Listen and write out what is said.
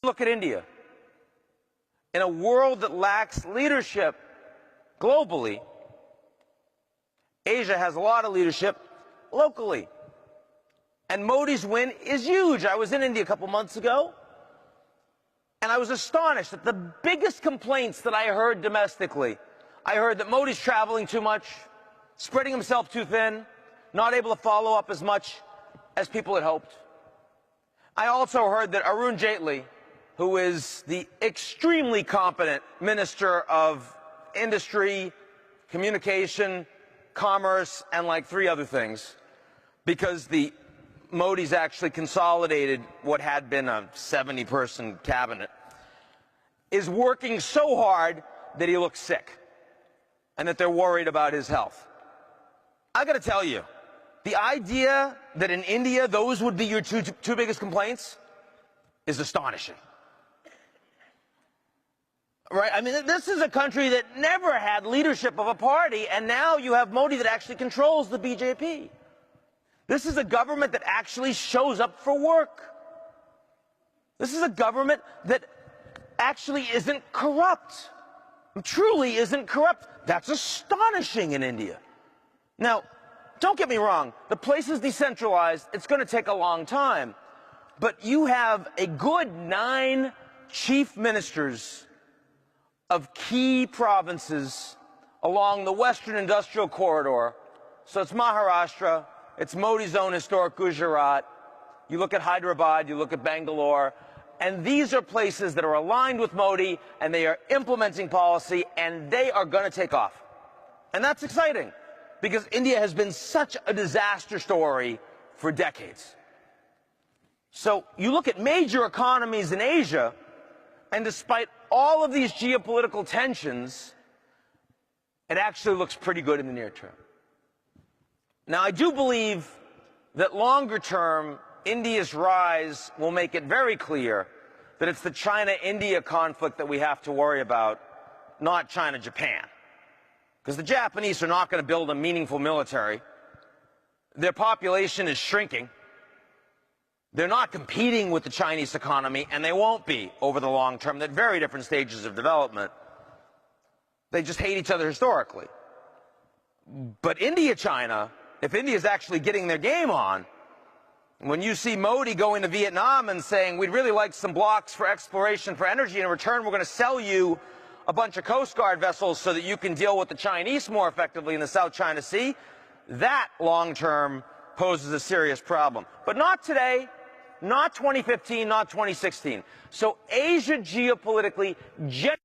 Look at India. In a world that lacks leadership globally, Asia has a lot of leadership locally. And Modi's win is huge. I was in India a couple months ago, and I was astonished at the biggest complaints that I heard domestically. I heard that Modi's traveling too much, spreading himself too thin, not able to follow up as much as people had hoped. I also heard that Arun Jaitley, who is the extremely competent Minister of Industry, Communication, Commerce, and like 3 other things, because the Modi's actually consolidated what had been a 70-person cabinet, is working so hard that he looks sick and that they're worried about his health. I got to tell you, the idea that in India those would be your two biggest complaints is astonishing. Right? I mean, this is a country that never had leadership of a party, and now you have Modi that actually controls the BJP. This is a government that actually shows up for work. This is a government that actually isn't corrupt. Truly isn't corrupt. That's astonishing in India. Now, don't get me wrong. The place is decentralized. It's going to take a long time. But you have a good 9 chief ministers of key provinces along the Western Industrial Corridor. So it's Maharashtra, it's Modi's own historic Gujarat. You look at Hyderabad, you look at Bangalore, and these are places that are aligned with Modi, and they are implementing policy, and they are going to take off. And that's exciting, because India has been such a disaster story for decades. So you look at major economies in Asia, and despite all of these geopolitical tensions, it actually looks pretty good in the near term. Now, I do believe that longer term, India's rise will make it very clear that it's the China-India conflict that we have to worry about, not China-Japan. Because the Japanese are not going to build a meaningful military. Their population is shrinking. They're not competing with the Chinese economy, and they won't be over the long term. They're at very different stages of development. They just hate each other historically. But India-China, if India is actually getting their game on, when you see Modi going to Vietnam and saying, we'd really like some blocks for exploration for energy, in return we're going to sell you a bunch of Coast Guard vessels so that you can deal with the Chinese more effectively in the South China Sea, that long-term poses a serious problem. But not today, not 2015, not 2016. So Asia geopolitically